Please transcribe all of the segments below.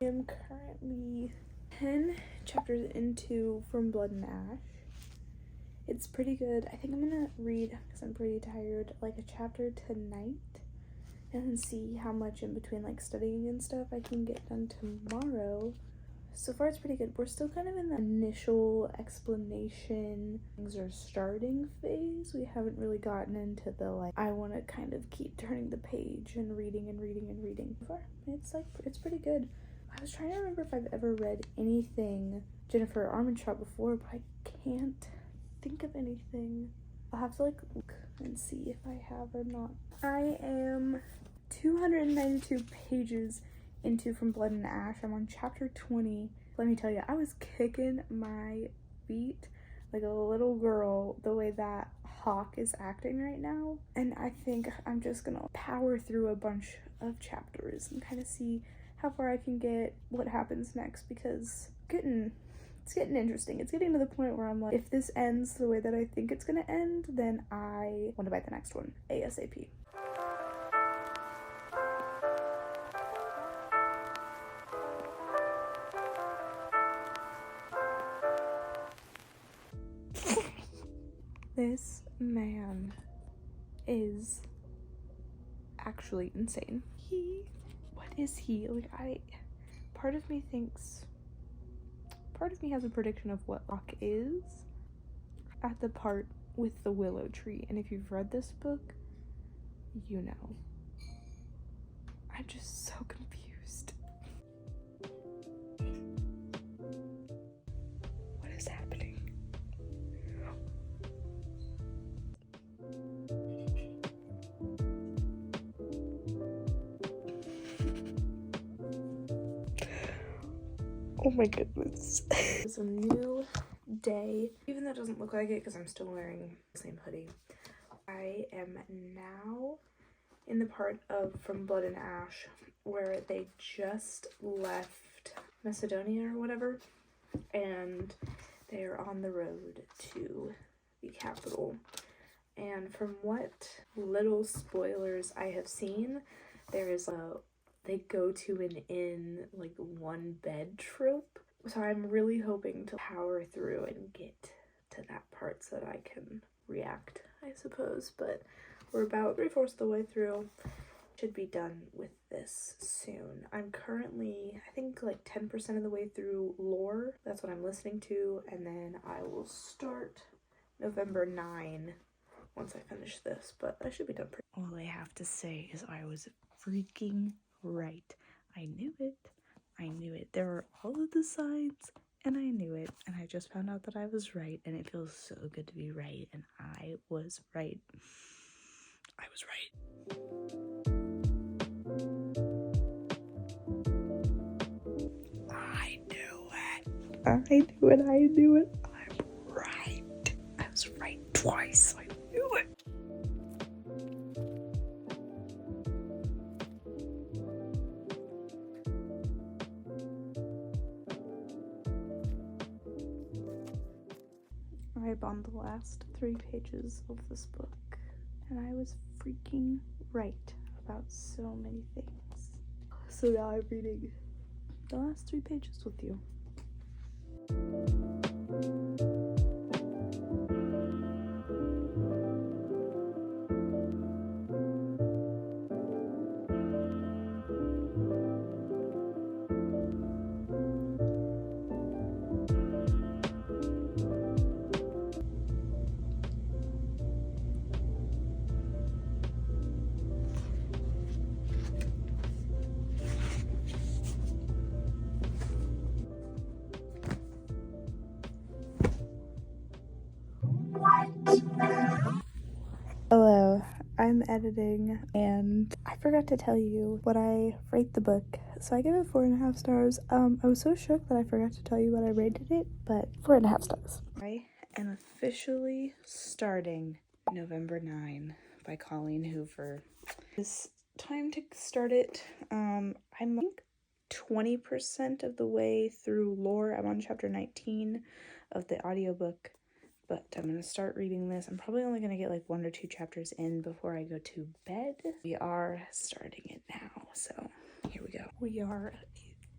I am currently 10 chapters into From Blood and Ash. It's pretty good. I think I'm gonna read, because I'm pretty tired, like a chapter tonight and then see how much in between like studying and stuff I can get done tomorrow. So far it's pretty good. We're still kind of in the initial explanation, things are starting phase. We haven't really gotten into the like, I want to kind of keep turning the page and reading and reading and reading. So far, it's pretty good. I was trying to remember if I've ever read anything Jennifer Armentrout before, but I can't think of anything. I'll have to like look and see if I have or not. I am 292 pages into From Blood and Ash. I'm on chapter 20. Let me tell you, I was kicking my feet like a little girl the way that Hawk is acting right now. And I think I'm just gonna power through a bunch of chapters and kind of see how far I can get, what happens next, because it's getting interesting. It's getting to the point where I'm like, if this ends the way that I think it's gonna end, then I want to buy the next one ASAP. This man is actually insane. What is he? Like, part of me has a prediction of what Locke is at the part with the willow tree. And if you've read this book, you know. I'm just so confused. What is happening? Oh my goodness. It's a new day. Even though it doesn't look like it because I'm still wearing the same hoodie. I am now in the part of From Blood and Ash where they just left Macedonia or whatever, and they're on the road to the capital. And from what little spoilers I have seen, they go to an inn, like one bed trope. So I'm really hoping to power through and get to that part so that I can react, I suppose. But we're about 3/4 of the way through. Should be done with this soon. I'm currently, I think, like 10% of the way through lore. That's what I'm listening to. And then I will start November 9 once I finish this. But I should be done pretty. All I have to say is I was freaking right. I knew it. I knew it. There were all of the signs, and I knew it. And I just found out that I was right, and it feels so good to be right. And I was right. I was right. I knew it. I'm right. I was right twice. I knew it. I bombed the last 3 pages of this book, and I was freaking right about so many things. So now I'm reading the last 3 pages with you. Hello, I'm editing, and I forgot to tell you what I rate the book. So I give it 4.5 stars. I was so shook that I forgot to tell you what I rated it, but 4.5 stars. I am officially starting November 9 by Colleen Hoover. It's time to start it. I'm like 20% of the way through lore. I'm on chapter 19 of the audiobook. But I'm going to start reading this. I'm probably only going to get like 1 or 2 chapters in before I go to bed. We are starting it now, so here we go. We are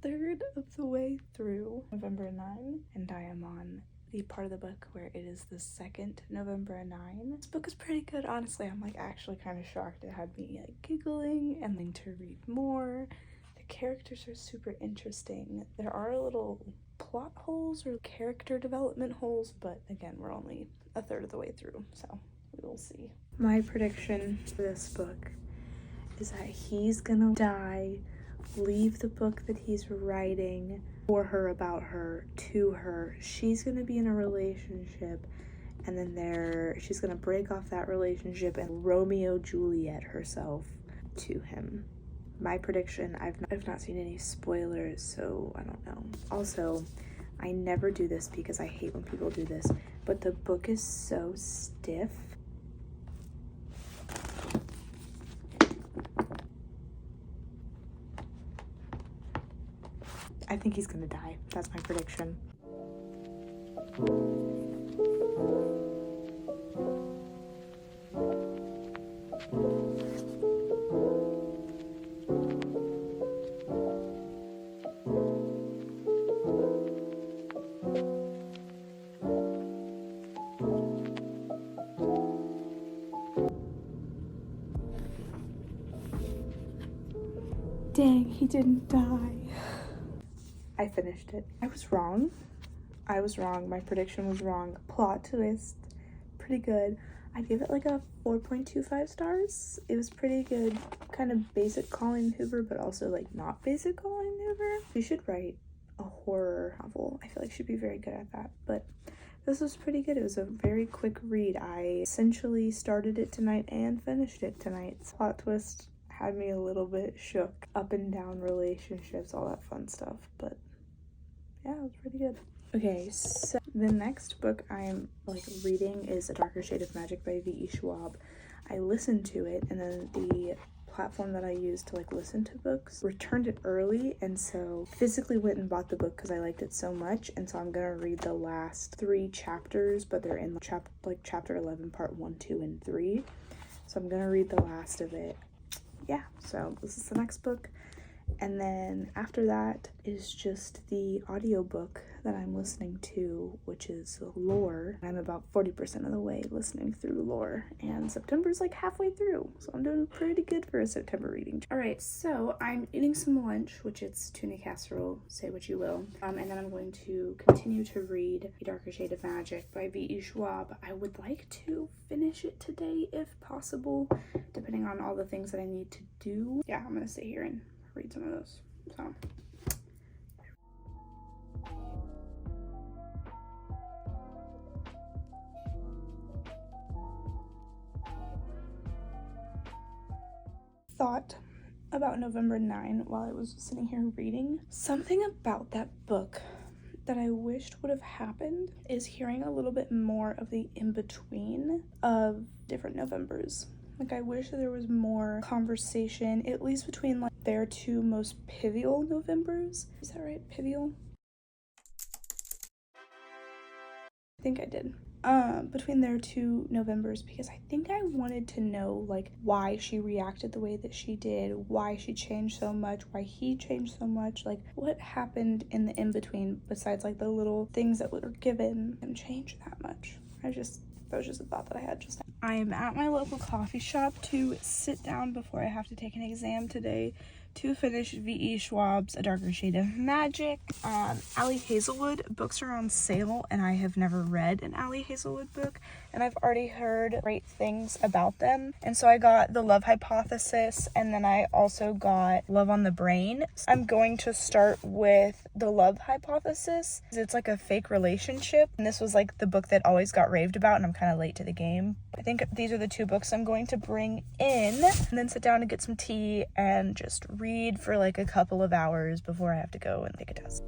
third of the way through November 9, and I am on the part of the book where it is the second November 9. This book is pretty good, honestly. I'm like actually kind of shocked. It had me like giggling and then to read more. The characters are super interesting. There are little plot holes or character development holes, but again, we're only a third of the way through, so we will see. My prediction for this book is that he's gonna die, leave the book that he's writing for her, about her, to her. She's gonna be in a relationship, and then she's gonna break off that relationship and Romeo Juliet herself to him. My prediction, I've not seen any spoilers, so I don't know. Also, I never do this because I hate when people do this, but the book is so stiff. I think he's gonna die. That's my prediction. Dang, he didn't die. I finished it. I was wrong. My prediction was wrong. Plot twist. Pretty good. I'd give it like a 4.25 stars. It was pretty good. Kind of basic Colleen Hoover, but also like not basic Colleen Hoover. She should write a horror novel. I feel like she'd be very good at that. But this was pretty good. It was a very quick read. I essentially started it tonight and finished it tonight. Plot twist had me a little bit shook. Up and down relationships, all that fun stuff. But yeah, it was pretty good. Okay, so the next book I'm like reading is A Darker Shade of Magic by V.E. Schwab. I listened to it, and then the platform that I use to like listen to books returned it early, and so physically went and bought the book because I liked it so much. And so I'm gonna read the last 3 chapters, but they're in chapter 11, part 1, 2, and 3. So I'm gonna read the last of it. Yeah, so this is the next book. And then after that is just the audiobook that I'm listening to, which is Lore. I'm about 40% of the way listening through Lore, and September's like halfway through, so I'm doing pretty good for a September reading. All right, so I'm eating some lunch, which is tuna casserole, say what you will, and then I'm going to continue to read A Darker Shade of Magic by V.E. Schwab. I would like to finish it today if possible, depending on all the things that I need to do. Yeah, I'm gonna sit here and read some of those. So thought about November 9 while I was sitting here reading. Something about that book that I wished would have happened is hearing a little bit more of the in-between of different Novembers. Like, I wish that there was more conversation, at least between like their 2 most pivotal Novembers. Is that right? Pivotal? I think I did. Between their 2 Novembers, because I think I wanted to know like why she reacted the way that she did, why she changed so much, why he changed so much, like what happened in the in-between besides like the little things that were given and change that much. That was just a thought that I had just now. I am at my local coffee shop to sit down before I have to take an exam today to finish V.E. Schwab's A Darker Shade of Magic. Ali Hazelwood books are on sale, and I have never read an Ali Hazelwood book, and I've already heard great things about them. And so I got The Love Hypothesis, and then I also got Love on the Brain. I'm going to start with The Love Hypothesis. It's like a fake relationship, and this was like the book that always got raved about, and I'm kind of late to the game. I think these are the 2 books I'm going to bring in, and then sit down and get some tea and just read for like a couple of hours before I have to go and take a test.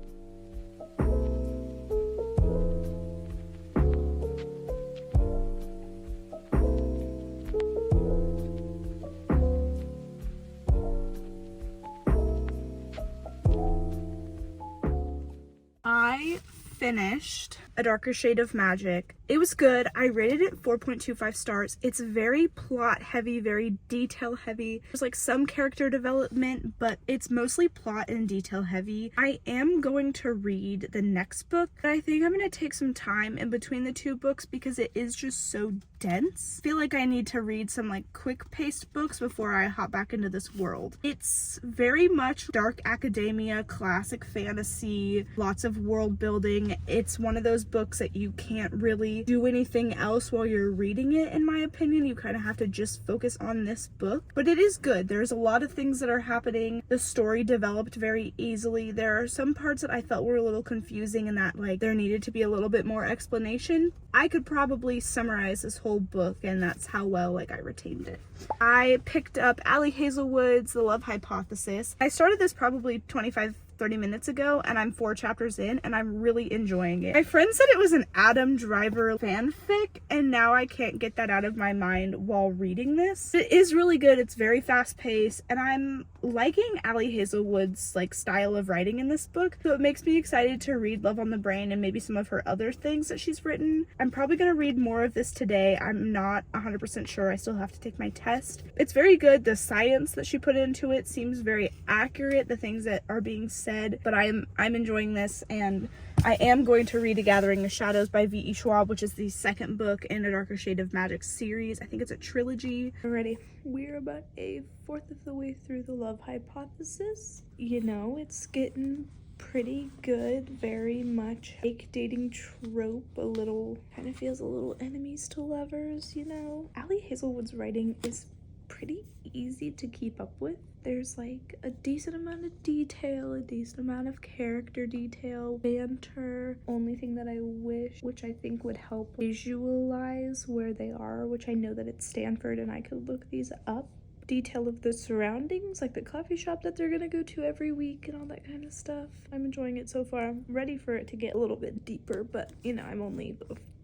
I finished A Darker Shade of Magic It was good. I rated it 4.25 stars. It's very plot heavy, very detail heavy. There's like some character development, but it's mostly plot and detail heavy. I am going to read the next book, but I think I'm going to take some time in between the two books because it is just so dense. I feel like I need to read some like quick paced books before I hop back into this world. It's very much dark academia, classic fantasy, lots of world building. It's one of those books that you can't really do anything else while you're reading it, in my opinion. You kind of have to just focus on this book, but it is good. There's a lot of things that are happening. The story developed very easily. There are some parts that I felt were a little confusing and that like there needed to be a little bit more explanation. I could probably summarize this whole book, and that's how well like I retained it. I picked up Ali Hazelwood's The Love Hypothesis. I started this probably 25-30 minutes ago, and I'm 4 chapters in, and I'm really enjoying it. My friend said it was an Adam Driver fanfic, and now I can't get that out of my mind while reading this. It is really good. It's very fast-paced, and I'm liking Ali Hazelwood's like style of writing in this book, so it makes me excited to read Love on the Brain and maybe some of her other things that she's written. I'm probably going to read more of this today. I'm not 100% sure. I still have to take my test. It's very good. The science that she put into it seems very accurate, the things that are being said, but I'm enjoying this, and I am going to read A Gathering of Shadows by V.E. Schwab, which is the second book in a Darker Shade of Magic series. I think it's a trilogy. Alrighty, we're about a fourth of the way through The Love Hypothesis. You know, it's getting pretty good, very much fake dating trope, a little, kind of feels a little enemies to lovers, you know. Ali Hazelwood's writing is pretty easy to keep up with. There's like a decent amount of detail, a decent amount of character detail, banter. Only thing that I wish, which I think would help visualize where they are, which I know that it's Stanford and I could look these up. Detail of the surroundings, like the coffee shop that they're gonna go to every week and all that kind of stuff. I'm enjoying it so far. I'm ready for it to get a little bit deeper, but you know, I'm only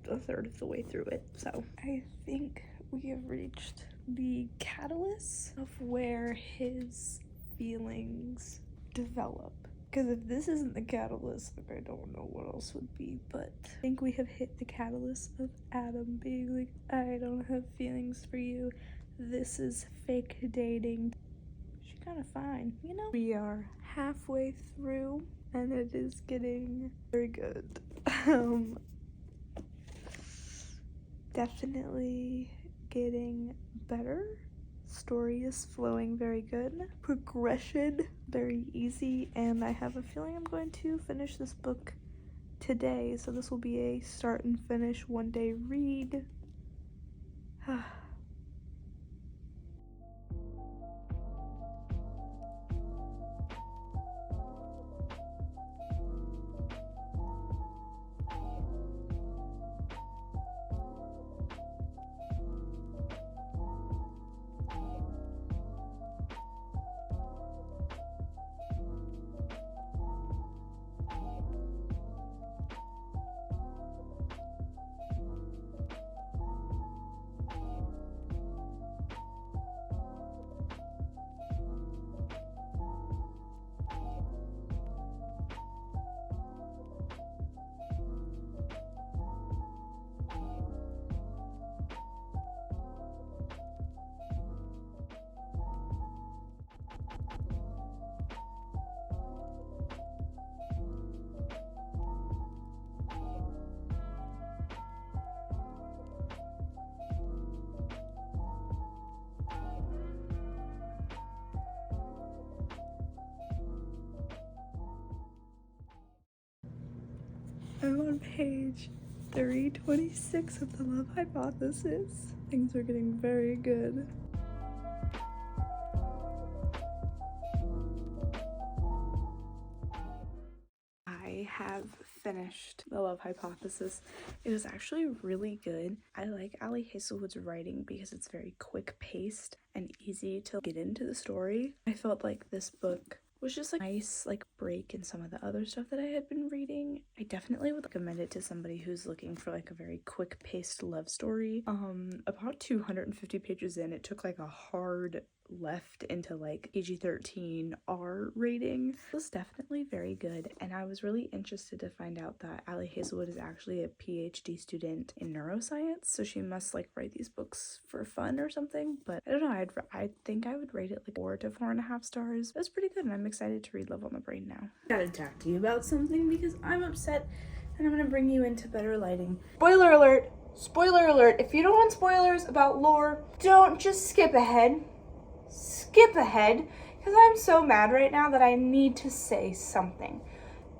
a third of the way through it. So I think we have reached the catalyst of where his feelings develop. Because if this isn't the catalyst, like, I don't know what else would be, but I think we have hit the catalyst of Adam being like, I don't have feelings for you. This is fake dating. She's kind of fine, you know? We are halfway through, and it is getting very good. Definitely getting better. Story is flowing very good. Progression very easy, and I have a feeling I'm going to finish this book today, so this will be a start and finish one day read. I'm on page 326 of The Love Hypothesis. Things are getting very good. I have finished The Love Hypothesis. It was actually really good. I like Ali Hazelwood's writing because it's very quick paced and easy to get into the story. I felt like this book was just like a nice like break in some of the other stuff that I had been reading. I definitely would recommend it to somebody who's looking for like a very quick paced love story. About 250 pages in, it took like a hard left into like PG-13 R rating. It was definitely very good, and I was really interested to find out that Allie Hazelwood is actually a PhD student in neuroscience, so she must like write these books for fun or something. But I don't know, I think I would rate it like 4 to 4.5 stars. It was pretty good, and I'm excited to read Love on the Brain now. Gotta talk to you about something because I'm upset, and I'm gonna bring you into better lighting. Spoiler alert! Spoiler alert! If you don't want spoilers about lore, don't just skip ahead. Skip ahead, because I'm so mad right now that I need to say something.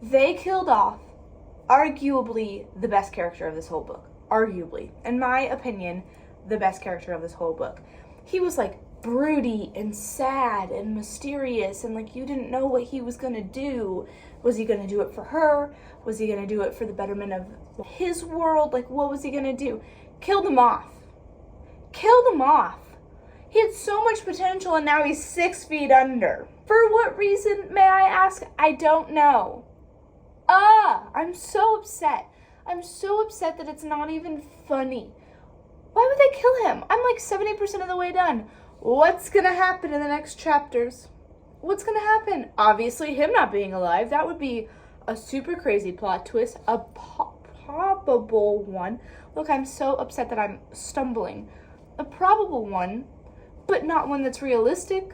They killed off arguably the best character of this whole book. Arguably. In my opinion, the best character of this whole book. He was like broody and sad and mysterious, and like you didn't know what he was gonna do. Was he gonna do it for her? Was he gonna do it for the betterment of his world? Like, what was he gonna do? Killed him off. Killed him off. He had so much potential, and now he's 6 feet under. For what reason, may I ask? I don't know. I'm so upset. I'm so upset that it's not even funny. Why would they kill him? I'm like 70% of the way done. What's gonna happen in the next chapters? What's gonna happen? Obviously, him not being alive. That would be a super crazy plot twist. A probable one. Look, I'm so upset that I'm stumbling. A probable one, but not one that's realistic.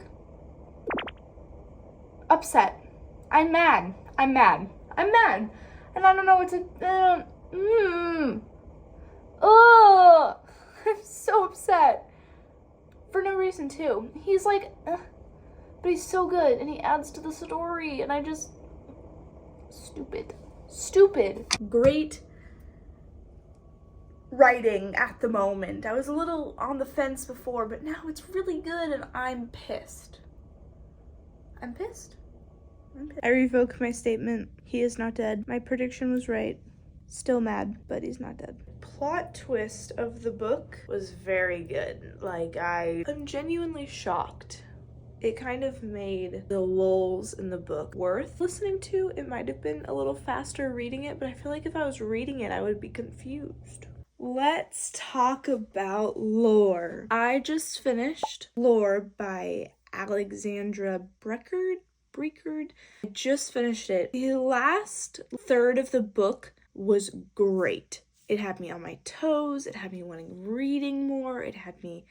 Upset. I'm mad. I'm mad. I'm mad. And I don't know what to... I'm so upset. For no reason, too. He's like... but he's so good, and he adds to the story, and I just... Stupid. Stupid. Great writing at the moment. I was a little on the fence before, but now it's really good, and I'm pissed. I'm pissed. I revoke my statement. He is not dead. My prediction was right. Still mad, but he's not dead. Plot twist of the book was very good. Like, I'm genuinely shocked. It kind of made the lulls in the book worth listening to. It might have been a little faster reading it, but I feel like if I was reading it, I would be confused. Let's talk about lore. I just finished Lore by Alexandra Breckard. I just finished it. The last third of the book was great. It had me on my toes. It had me wanting reading more. It had me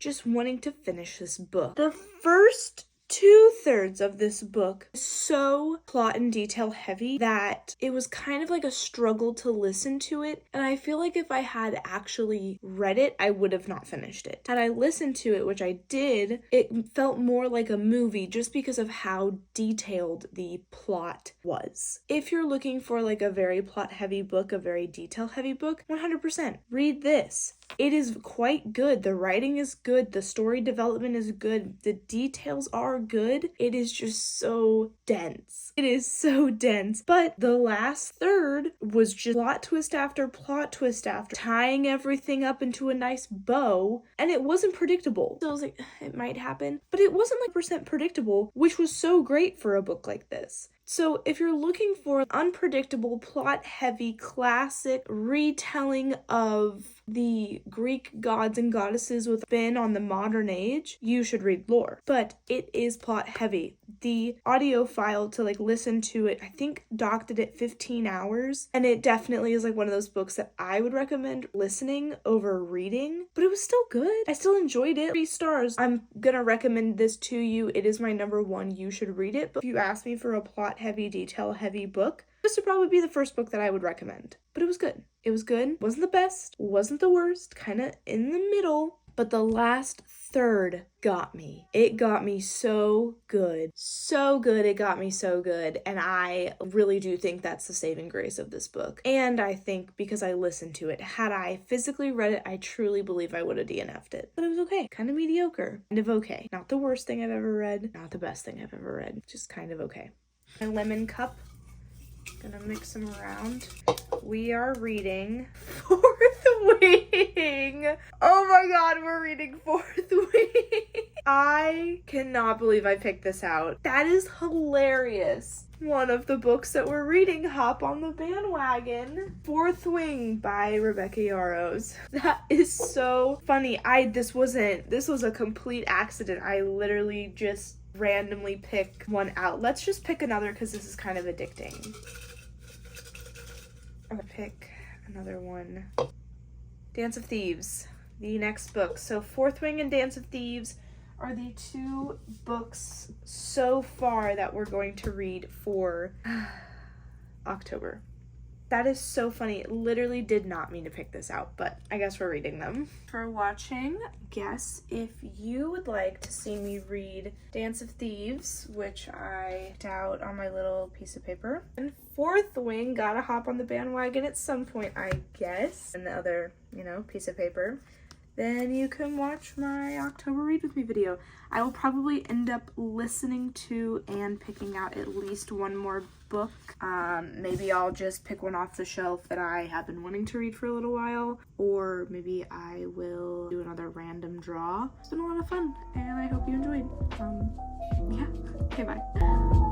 just wanting to finish this book. The first 2/3 of this book is so plot and detail heavy that it was kind of like a struggle to listen to it, and I feel like if I had actually read it, I would have not finished it. Had I listened to it, which I did, it felt more like a movie just because of how detailed the plot was. If you're looking for like a very plot heavy book, a very detail heavy book, 100% read this. It is quite good. The writing is good. The story development is good. The details are good. It is just so dense. It is so dense. But the last third was just plot twist after plot twist after, tying everything up into a nice bow, and it wasn't predictable. So I was like, it might happen. But it wasn't like percent predictable, which was so great for a book like this. So if you're looking for unpredictable, plot-heavy, classic retelling of the Greek gods and goddesses with spin on the modern age, you should read Lore. But it is plot-heavy. The audio file to like listen to it, I think docked it at 15 hours. And it definitely is like one of those books that I would recommend listening over reading. But it was still good. I still enjoyed it. 3 stars. I'm gonna recommend this to you. It is my number 1. You should read it. But if you ask me for a plot-heavy, detail-heavy book, this would probably be the first book that I would recommend. But it was good. It was good. Wasn't the best. Wasn't the worst. Kind of in the middle. But the last third got me. It got me so good. So good. It got me so good. And I really do think that's the saving grace of this book. And I think because I listened to it, had I physically read it, I truly believe I would have DNF'd it. But it was okay. Kind of mediocre. Kind of okay. Not the worst thing I've ever read. Not the best thing I've ever read. Just kind of okay. My lemon cup. Gonna mix them around. We are reading Fourth Wing. Oh my god, we're reading Fourth Wing. I cannot believe I picked this out. That is hilarious. One of the books that we're reading, Hop on the Bandwagon. Fourth Wing by Rebecca Yarros. That is so funny. This was a complete accident. I literally just randomly pick one out. Let's just pick another because this is kind of addicting. I'm gonna pick another one. Dance of Thieves, the next book. So Fourth Wing and Dance of Thieves are the two books so far that we're going to read for October. That is so funny. Literally did not mean to pick this out, but I guess we're reading them. For watching, guess if you would like to see me read Dance of Thieves, which I picked out on my little piece of paper. And Fourth Wing, gotta hop on the bandwagon at some point, I guess. And the other, piece of paper. Then you can watch my October Read With Me video. I will probably end up listening to and picking out at least one more book. Maybe I'll just pick one off the shelf that I have been wanting to read for a little while, or maybe I will do another random draw. It's been a lot of fun, and I hope you enjoyed. Yeah, okay, bye.